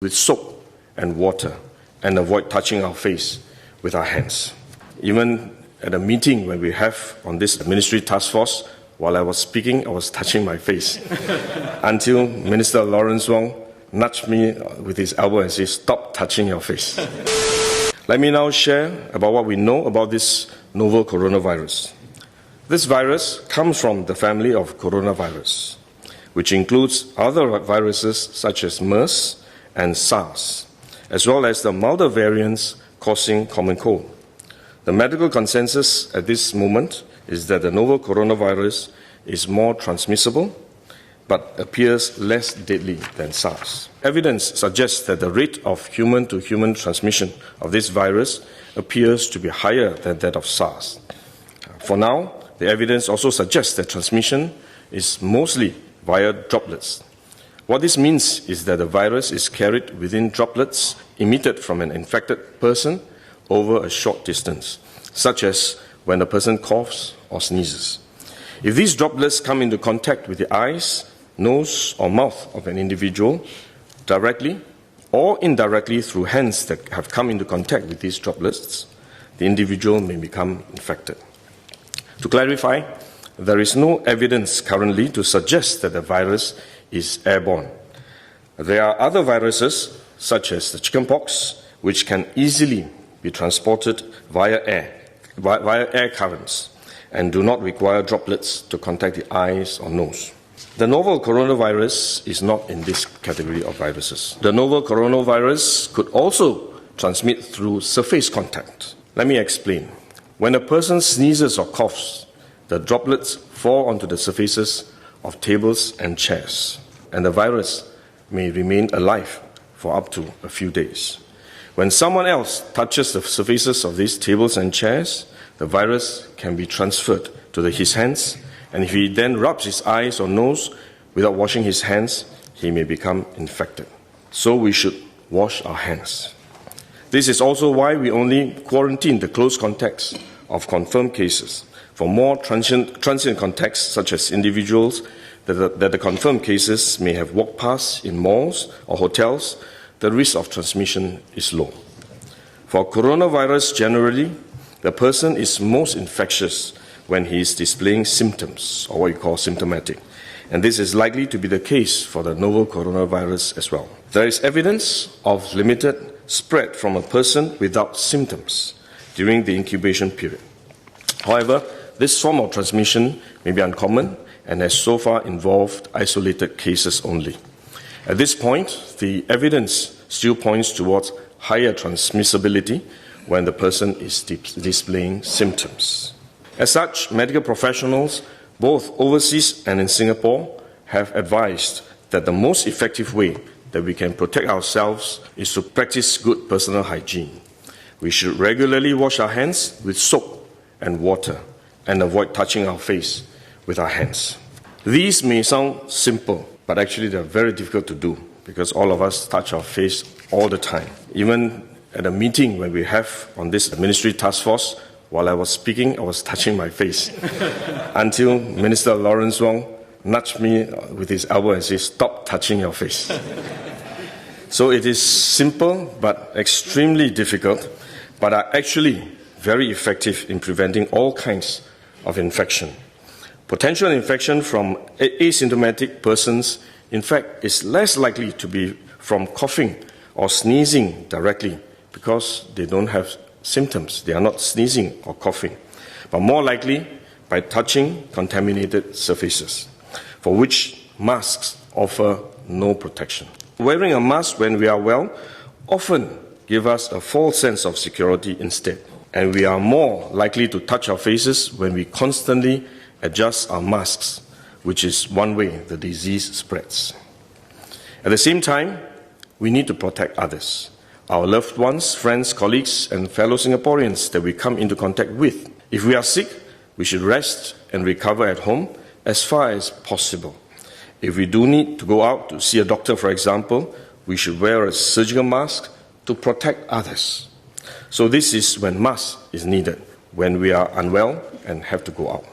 with soap and water and avoid touching our face with our hands. Even at a meeting when we have on this ministry task force, while I was speaking, I was touching my face until Minister Lawrence Wong nudged me with his elbow and said, "Stop touching your face." Let me now share about what we know about this novel coronavirus. This virus comes from the family of coronavirus, which includes other viruses such as MERS and SARS, as well as the milder variants causing common cold. The medical consensus at this moment is that the novel coronavirus is more transmissible but appears less deadly than SARS. Evidence suggests that the rate of human-to-human transmission of this virus appears to be higher than that of SARS. For now, the evidence also suggests that transmission is mostly via droplets. What this means is that the virus is carried within droplets emitted from an infected person over a short distance, such as when a person coughs or sneezes. If these droplets come into contact with the eyes, nose, or mouth of an individual, directly or indirectly through hands that have come into contact with these droplets, the individual may become infected. To clarify, there is no evidence currently to suggest that the virus is airborne. There are other viruses, such as the chickenpox, which can easily be transported via air currents and do not require droplets to contact the eyes or nose. The novel coronavirus is not in this category of viruses. The novel coronavirus could also transmit through surface contact. Let me explain. When a person sneezes or coughs, the droplets fall onto the surfaces of tables and chairs, and the virus may remain alive for up to a few days. When someone else touches the surfaces of these tables and chairs, the virus can be transferred to his hands, and if he then rubs his eyes or nose without washing his hands, he may become infected. So we should wash our hands. This is also why we only quarantine the close contacts of confirmed cases. For more transient contacts, such as individuals that the confirmed cases may have walked past in malls or hotels, the risk of transmission is low. For coronavirus generally, the person is most infectious when he is displaying symptoms, or what you call symptomatic. And this is likely to be the case for the novel coronavirus as well. There is evidence of limited spread from a person without symptoms during the incubation period. However, this form of transmission may be uncommon and has so far involved isolated cases only. At this point, the evidence still points towards higher transmissibility when the person is displaying symptoms. As such, medical professionals, both overseas and in Singapore, have advised that the most effective way that we can protect ourselves is to practice good personal hygiene. We should regularly wash our hands with soap and water and avoid touching our face with our hands. These may sound simple, but actually they're very difficult to do because all of us touch our face all the time. Even at a meeting when we have on this ministry task force, while I was speaking, I was touching my face until Minister Lawrence Wong nudged me with his elbow and said, "Stop touching your face." So it is simple but extremely difficult, but are actually very effective in preventing all kinds of infection. Potential infection from asymptomatic persons, in fact, is less likely to be from coughing or sneezing directly because they don't have symptoms. They are not sneezing or coughing, but more likely by touching contaminated surfaces, for which masks offer no protection. Wearing a mask when we are well often gives us a false sense of security instead, and we are more likely to touch our faces when we constantly adjust our masks, which is one way the disease spreads. At the same time, we need to protect others, our loved ones, friends, colleagues, and fellow Singaporeans that we come into contact with. If we are sick, we should rest and recover at home as far as possible. If we do need to go out to see a doctor, for example, we should wear a surgical mask to protect others. So this is when mask is needed, when we are unwell and have to go out.